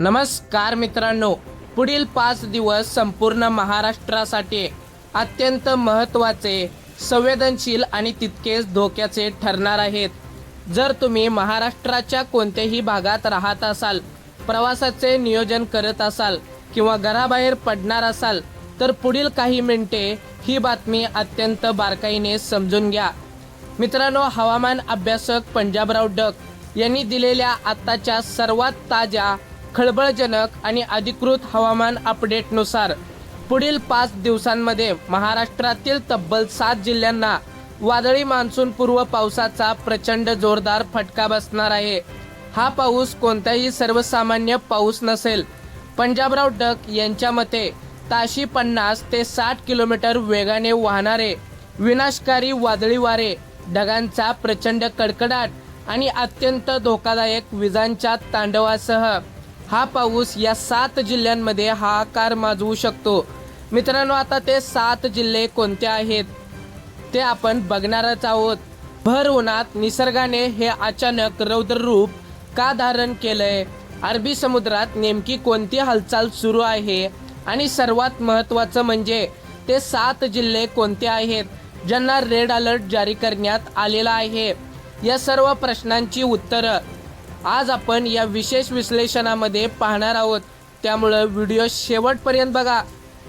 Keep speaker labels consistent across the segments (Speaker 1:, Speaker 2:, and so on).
Speaker 1: नमस्कार मित्रांनो, पुढील 5 दिवस संपूर्ण महाराष्ट्रासाठी अत्यंत महत्त्वाचे, संवेदनशील आणि तितकेच धोक्याचे ठरणार आहेत. जर तुम्ही महाराष्ट्राच्या कोणत्याही भागात राहत असाल, प्रवासाचे नियोजन करत असाल किंवा घराबाहेर पडणार असाल तर पुढील काही मिनिटे ही बातमी अत्यंत बारकाईने समजून घ्या. मित्रांनो, हवामान अभ्यासक पंजाबराव डक यांनी दिलेल्या आत्ताच्या सर्वात ताज्या, खळबळजनक आणि अधिकृत हवामान अपडेटनुसार पुढील 5 दिवसांमध्ये महाराष्ट्रातील तब्बल 7 जिल्ह्यांना वादळी मान्सूनपूर्व पावसाचा प्रचंड जोरदार फटका बसणार आहे. हा पाऊस कोणताही सर्वसामान्य पाऊस नसेल. पंजाबराव डक यांच्या मते ताशी 50 ते 60 किलोमीटर वेगाने वाहणारे विनाशकारी वादळी वारे, ढगांचा प्रचंड कडकडाट आणि अत्यंत धोकादायक विजांच्या तांडवासह हा पाऊस या 7 जिल्ह्यांमध्ये हाहाकार माजवू शकतो. मित्रांनो, आता ते 7 जिल्हे कोणते आहेत ते आपण बघणारच आहोत. भर उन्हात निसर्गाने हे अचानक रौद्र रूप का धारण केलंय, अरबी समुद्रात नेमकी कोणती हालचाल सुरू आहे आणि सर्वात महत्त्वाचं म्हणजे ते 7 जिल्हे कोणते आहेत ज्यांना रेड अलर्ट जारी करण्यात आलेला आहे. या सर्व प्रश्नांची उत्तरं आज आपण या विशेष विश्लेषणामध्ये पाहणार आहोत. त्यामुळं व्हिडिओ शेवटपर्यंत बघा.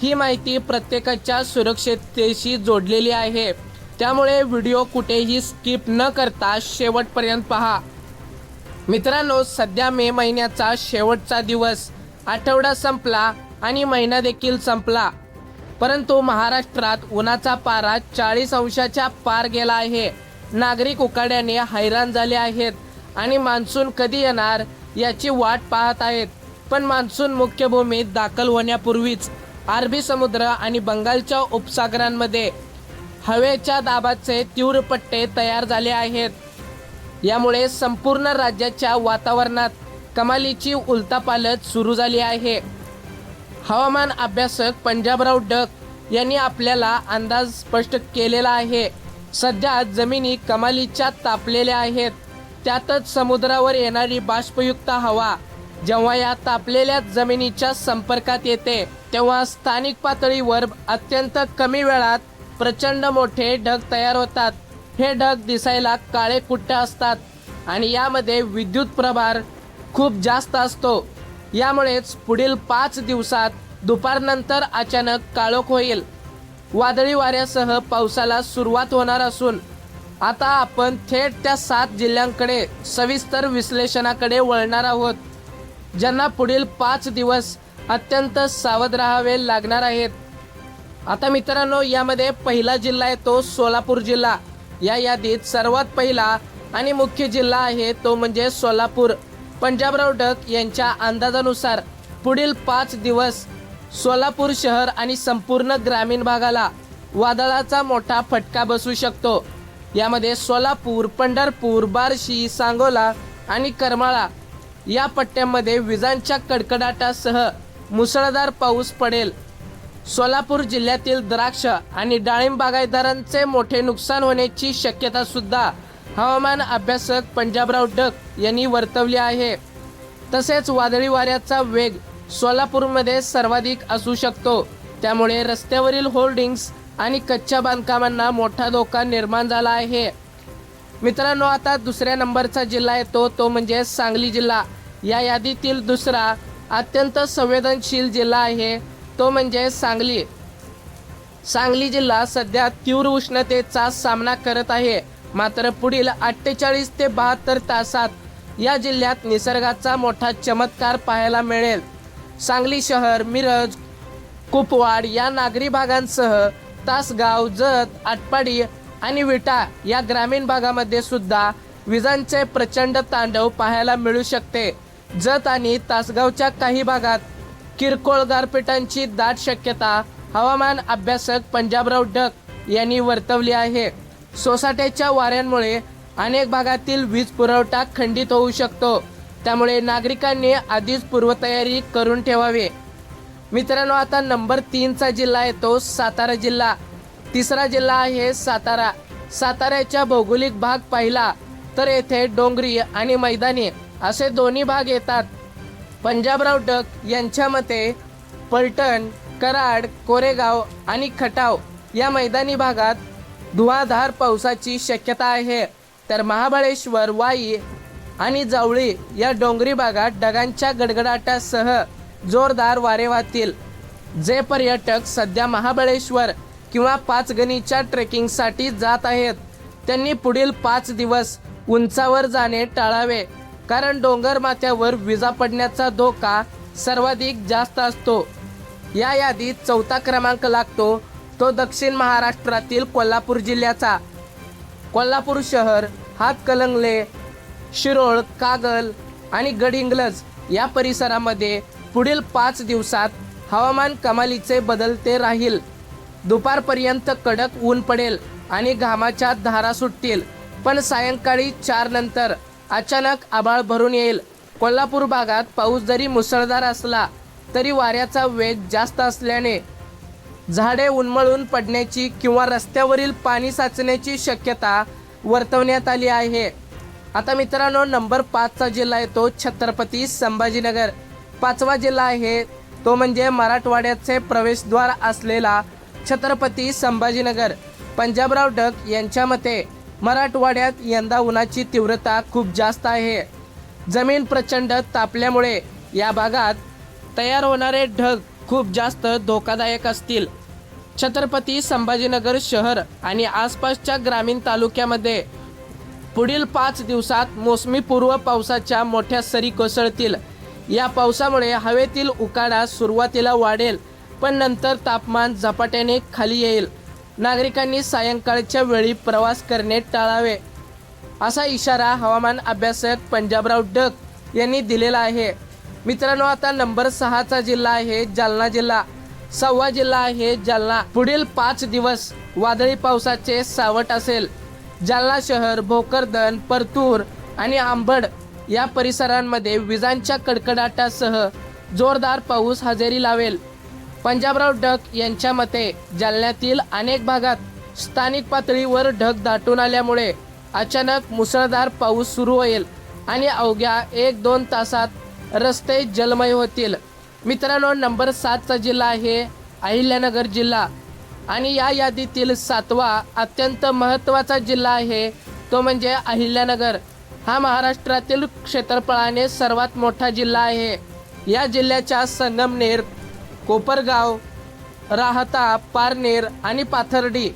Speaker 1: ही माहिती प्रत्येकाच्या सुरक्षिततेशी जोडलेली आहे, त्यामुळे व्हिडिओ कुठेही स्किप न करता शेवटपर्यंत पहा. मित्रांनो, सध्या मे महिन्याचा शेवटचा दिवस, आठवडा संपला आणि महिना देखील संपला, परंतु महाराष्ट्रात उन्हाचा पारा 40 अंशाच्या पार गेला आहे. नागरिक उकाड्याने हैराण झाले आहेत आणि मान्सून कधी येणार याची वाट पाहत आहेत. पण मान्सून मुख्य भूमीत दाखल होण्यापूर्वीच अरबी समुद्र आणि बंगालच्या उपसागरांमध्ये हवेच्या दाबाचे तीव्र पट्टे तयार झाले आहेत. यामुळे संपूर्ण राज्याच्या वातावरणात कमालीची उलथापालथ सुरू झाली आहे. हवामान अभ्यासक पंजाबराव डक यांनी आपल्याला अंदाज स्पष्ट केलेला आहे. सध्या जमिनी कमालीच्या तापलेल्या आहेत. त्यातच समुद्रावर येणारी बाष्पयुक्त हवा जेव्हा या तापलेल्या जमिनीच्या संपर्कात येते तेव्हा स्थानिक पातळीवर अत्यंत कमी वेळात प्रचंड मोठे ढग तयार होतात. हे ढग दिसायला काळे कुट्ट असतात आणि यामध्ये विद्युत प्रभार खूप जास्त असतो. यामुळेच पुढील 5 दिवसात दुपारनंतर अचानक काळोख होईल. वादळी वाऱ्यासह पावसाला सुरुवात होणार असून आता आपण थेट त्या 7 जिल्ह्यांकडे सविस्तर विश्लेषणाकडे वळणार आहोत, ज्यांना पुढील 5 दिवस अत्यंत सावध राहावे लागणार आहेत. आता मित्रांनो, यामध्ये पहिला जिल्हा आहे तो सोलापूर जिल्हा. या यादीत सर्वात पहिला आणि मुख्य जिल्हा आहे तो म्हणजे सोलापूर. पंजाबराव डक यांच्या अंदाजानुसार पुढील 5 दिवस सोलापूर शहर आणि संपूर्ण ग्रामीण भागाला वादळाचा मोठा फटका बसू शकतो. यामध्ये सोलापूर, पंढरपूर, बार्शी, सांगोला आणि करमाळा या पट्ट्यांमध्ये विजांच्या कडकडाटासह मुसळधार पाऊस पडेल. सोलापूर जिल्ह्यातील द्राक्ष आणि डाळिंब बागायतदारांचे मोठे नुकसान होण्याची शक्यता सुद्धा हवामान अभ्यासक पंजाबराव डक यांनी वर्तवली आहे. तसेच वादळी वाऱ्याचा वेग सोलापूरमध्ये सर्वाधिक असू शकतो. त्यामुळे रस्त्यावरील होर्डिंग्स आणि कच्च्या बांधकामांना मोठा धोका निर्माण झाला आहे. मित्रांनो, आता दुसऱ्या नंबरचा जिल्हा येतो तो म्हणजे सांगली जिल्हा. या यादीतील दुसरा अत्यंत संवेदनशील जिल्हा आहे तो म्हणजे सांगली. सांगली जिल्हा सध्या तीव्र उष्णतेचा सामना करत आहे. मात्र पुढील 48 ते 72 तासात या जिल्ह्यात निसर्गाचा मोठा चमत्कार पाहायला मिळेल. सांगली शहर, मिरज, कुपवाड या नागरी भागांसह तासगाव, जत, आटपाडी आणि विटा या ग्रामीण भागामध्ये सुद्धा विजांचे प्रचंड तांडव पाहायला मिळू शकते. जत आणि तासगावच्या काही भागात किरकोळ गारपिटांची दाट शक्यता हवामान अभ्यासक पंजाबराव डक यांनी वर्तवली आहे. सोसाट्याच्या वाऱ्यांमुळे अनेक भागातील वीज पुरवठा खंडित होऊ शकतो. त्यामुळे नागरिकांनी आधीच पूर्वतयारी करून ठेवावी. मित्रांनो, आता नंबर 3चा जिल्हा येतो सातारा जिल्हा. तिसरा जिल्हा आहे सातारा. साताऱ्याचा भौगोलिक भाग पाहिला तर येथे डोंगरी आणि मैदानी असे दोन्ही भाग येतात. पंजाबराव डक यांच्या मते पलटण, कराड, कोरेगाव आणि खटाव या मैदानी भागात धुवाधार पावसाची शक्यता आहे, तर महाबळेश्वर, वाई आणि जावळी या डोंगरी भागात ढगांच्या गडगडाटासह जोरदार वारे वाहतील. जे पर्यटक सध्या महाबळेश्वर किंवा पाचगणीच्या ट्रेकिंगसाठी जात आहेत त्यांनी पुढील 5 दिवस उंचावर जाणे टाळावे, कारण डोंगर माथ्यावर विजा पडण्याचा धोका सर्वाधिक जास्त असतो. या यादीत 4था क्रमांक लागतो तो दक्षिण महाराष्ट्रातील कोल्हापूर जिल्ह्याचा. कोल्हापूर शहर, हातकणंगले, शिरोळ, कागल आणि गडहिंग्लज या परिसरामध्ये पुढील 5 दिवसात हवामान कमालीचे बदलते राहील. दुपारपर्यंत कडक ऊन पडेल आणि घामाच्या धारा सुटतील, पण सायंकाळी 4 नंतर अचानक आभाळ भरून येईल. कोल्हापूर भागात पाऊस जरी मुसळधार असला तरी वाऱ्याचा वेग जास्त असल्याने झाडे उन्मळून पडण्याची किंवा रस्त्यावरील पाणी साचण्याची शक्यता वर्तवण्यात आली आहे. आता मित्रांनो, नंबर 5चा जिल्हा आहे तो छत्रपती संभाजीनगर. 5वा जिल्हा आहे तो म्हणजे मराठवाड्याचे प्रवेशद्वार असलेला छत्रपती संभाजीनगर. पंजाबराव डक यांच्या मते मराठवाड्यात यंदा उन्हाची तीव्रता खूप जास्त आहे. जमीन प्रचंड तापल्यामुळे या भागात तयार होणारे ढग खूप जास्त धोकादायक असतील. छत्रपती संभाजीनगर शहर आणि आसपासच्या ग्रामीण तालुक्यामध्ये पुढील 5 दिवसात मोसमी पूर्व पावसाच्या मोठ्या सरी कोसळतील. या पावसामुळे हवेतील उकाडा सुरुवातीला वाढेल, पण नंतर तापमान झपाट्याने खाली येईल. नागरिकांनी सायंकाळच्या वेळी प्रवास करणे टाळावे, असा इशारा हवामान अभ्यासक पंजाबराव डक यांनी दिलेला आहे. मित्रांनो, आता नंबर 6चा जिल्हा आहे जालना जिल्हा. 6वा जिल्हा आहे जालना. पुढील 5 दिवस वादळी पावसाचे सावट असेल. जालना शहर, भोकरदन, परतूर आणि आंबड या परिसरांमध्ये विजांच्या कडकडाटासह जोरदार पाऊस हजेरी लावेल. पंजाबराव डक यांच्या मते जालन्यातील अनेक भागात स्थानिक पातळीवर ढग दाटून आल्यामुळे अचानक मुसळधार पाऊस सुरू होईल आणि अवघ्या 1-2 तासात रस्ते जलमय होतील. मित्रांनो, नंबर 7चा जिल्हा आहे अहिल्यानगर जिल्हा आणि या यादीतील 7वा अत्यंत महत्त्वाचा जिल्हा आहे तो म्हणजे अहिल्यानगर. हा महाराष्ट्रातील क्षेत्रफळाने सर्वात मोठा जिल्हा आहे. या जिल्ह्याच्या संगमनेर, कोपरगाव, राहता, पारनेर आणि पाथर्डी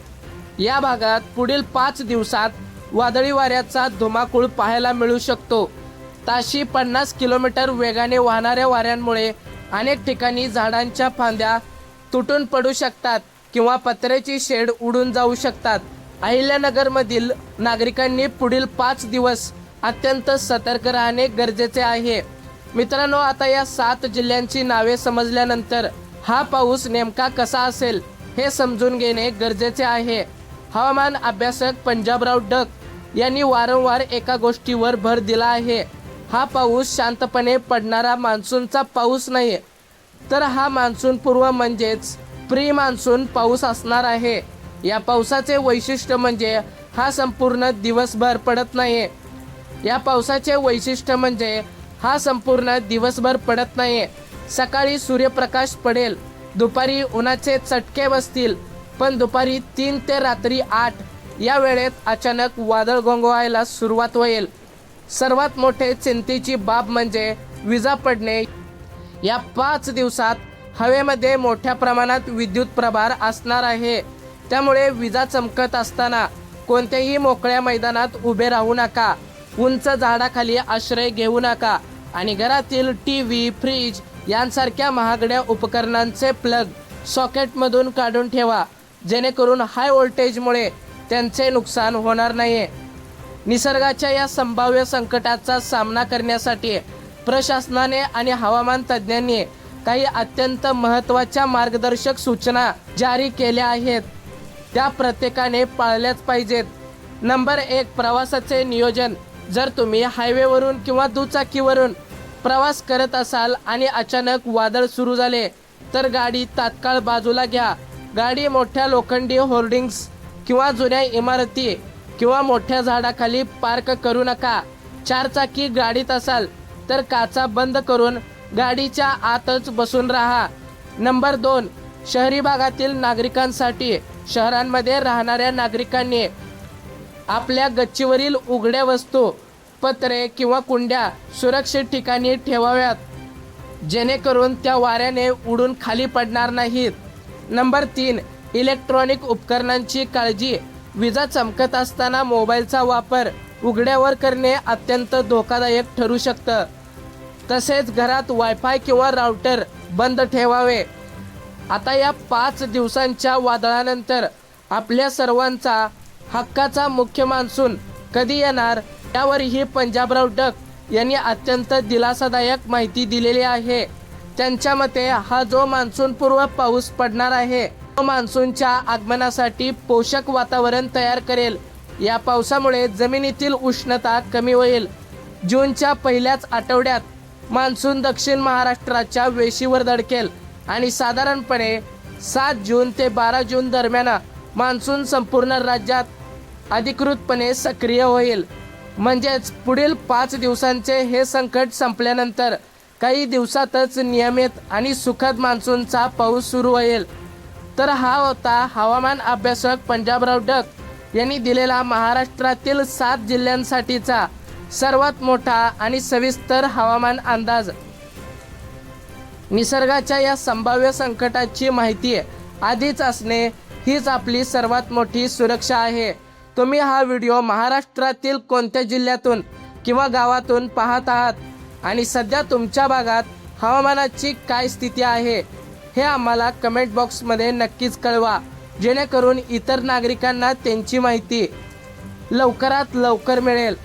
Speaker 1: या भागात पुढील 5 दिवसात वादळी वाऱ्याचा धुमाकूळ पाहायला मिळू शकतो. ताशी 50 किलोमीटर वेगाने वाहणाऱ्या वाऱ्यांमुळे अनेक ठिकाणी झाडांच्या फांद्या तुटून पडू शकतात किंवा पत्र्याची शेड उडून जाऊ शकतात. अहिल्यानगरमधील नागरिकांनी पुढील 5 दिवस अत्यंत सतर्क राहणे गरजेचे आहे. मित्रांनो, आता या 7 जिल्ह्यांची नावे समजल्यानंतर हा पाऊस नेमका कसा असेल हे समजून घेणे गरजेचे आहे. हवामान अभ्यासक पंजाबराव डक यांनी वारंवार एका गोष्टीवर भर दिला आहे. हा पाऊस शांतपणे पडणारा मान्सूनचा पाऊस नाही, तर हा मान्सून पूर्व म्हणजेच प्री मान्सून पाऊस असणार आहे. या पावसाचे वैशिष्ट्य म्हणजे हा संपूर्ण दिवसभर पडत नाही. या पावसाचे वैशिष्ट्य म्हणजे हा संपूर्ण दिवसभर पडत नाही. सकाळी सूर्यप्रकाश पडेल, दुपारी उन्हाचे चटके बसतील, पण दुपारी 3 ते रात्री 8 या वेळेत अचानक वादळ घोंघावायला सुरुवात होईल. सर्वात मोठे चिंतेची बाब म्हणजे विजा पडणे. या 5 दिवसात हवेमध्ये मोठ्या प्रमाणात विद्युत प्रभार असणार आहे. त्यामुळे विजा चमकत असताना कोणत्याही मोकळ्या मैदानात उभे राहू नका. उंच झाडाखाली आश्रय घेऊ नका आणि घरातील टीव्ही, फ्रीज यांसारख्या महागड्या उपकरणांचे प्लग सॉकेटमधून काढून ठेवा, जेणेकरून हाय व्होल्टेजमुळे त्यांचे नुकसान होणार नाही. निसर्गाच्या या संभाव्य संकटाचा सामना करण्यासाठी प्रशासनाने आणि हवामान तज्ज्ञांनी काही अत्यंत महत्त्वाच्या मार्गदर्शक सूचना जारी केल्या आहेत. त्या प्रत्येकाने पाळल्याच पाहिजेत. नंबर 1, प्रवासाचे नियोजन. जर तुम्ही हायवेवरून किंवा दुचाकीवरून प्रवास करत असाल आणि अचानक वादळ सुरू झाले तर गाडी तात्काळ बाजूला घ्या. गाडी मोठ्या लोखंडी होर्डिंग्स किंवा जुन्या इमारती किंवा मोठ्या झाडाखाली पार्क करू नका. 4 चाकी गाडीत असाल तर काचा बंद करून गाडीच्या आतच बसून राहा. नंबर 2, शहरी भागातील नागरिकांसाठी शहरांमध्ये राहणाऱ्या नागरिकांनी आपल्या गच्चीवरील उघड्या वस्तू, पत्रे किंवा कुंड्या सुरक्षित ठिकाणी ठेवाव्यात, जेणेकरून त्या वाऱ्याने उडून खाली पडणार नाहीत. नंबर 3, इलेक्ट्रॉनिक उपकरणांची काळजी. विजा चमकत असताना मोबाईलचा वापर उघड्यावर करणे अत्यंत धोकादायक ठरू शकतं. तसेच घरात वायफाय किंवा राउटर बंद ठेवावे. आता या 5 दिवसांच्या वादळानंतर आपल्या सर्वांचा हक्काचा मुख्य मान्सून कधी येणार यावरही पंजाबराव डक यांनी अत्यंत दिलासादायक माहिती दिलेली आहे. त्यांच्या मते हा जो मान्सूनपूर्व पाऊस पडणार आहे तो मान्सूनच्या आगमनासाठी पोषक वातावरण तयार करेल. या पावसामुळे जमिनीतील उष्णता कमी होईल. जूनच्या पहिल्याच आठवड्यात मान्सून दक्षिण महाराष्ट्राच्या वेशीवर धडकेल आणि साधारणपणे 7 जून ते 12 जून दरम्यान मान्सून संपूर्ण राज्यात अधिकृतपणे सक्रिय होईल. म्हणजेच पुढील 5 दिवसांचे हे संकट संपल्यानंतर काही दिवसातच नियमित आणि सुखद मान्सूनचा पाऊस सुरू होईल. तर हा होता हवामान अभ्यासक पंजाबराव डक यांनी दिलेला महाराष्ट्रातील 7 जिल्ह्यांसाठीचा सर्वात मोठा आणि सविस्तर हवामान अंदाज. निसर्गाच्या या संभाव्य संकटाची माहिती आधीच असणे हीच आपली सर्वात मोठी सुरक्षा आहे. तुम्ही हा व्हिडिओ महाराष्ट्रातील कोणत्या जिल्ह्यातून किंवा गावातून पाहत आहात आणि सध्या तुमच्या भागात हवामानाची काय स्थिती आहे हे आम्हाला कमेंट बॉक्समध्ये नक्कीच कळवा, जेणेकरून इतर नागरिकांना त्यांची माहिती लवकरात लवकर मिळेल.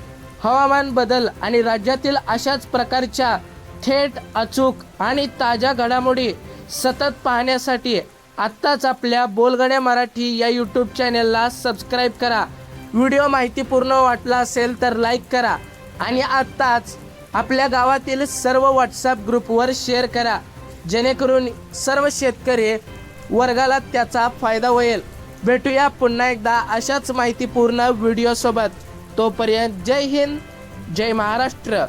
Speaker 1: हवामान बदल आणि राज्यातील अशाच प्रकारच्या थेट, अचूक आणि ताज्या घडामोडी सतत पाहण्यासाठी आत्ताच आपल्या बोलगण्या मराठी या यूट्यूब चॅनलला सबस्क्राईब करा. व्हिडिओ माहितीपूर्ण वाटला असेल तर लाईक करा आणि आत्ताच आपल्या गावातील सर्व व्हॉट्सॲप ग्रुपवर शेअर करा, जेणेकरून सर्व शेतकरी वर्गाला त्याचा फायदा होईल. भेटूया पुन्हा एकदा अशाच माहितीपूर्ण व्हिडिओसोबत. तोपर्यंत जय हिंद, जय महाराष्ट्र.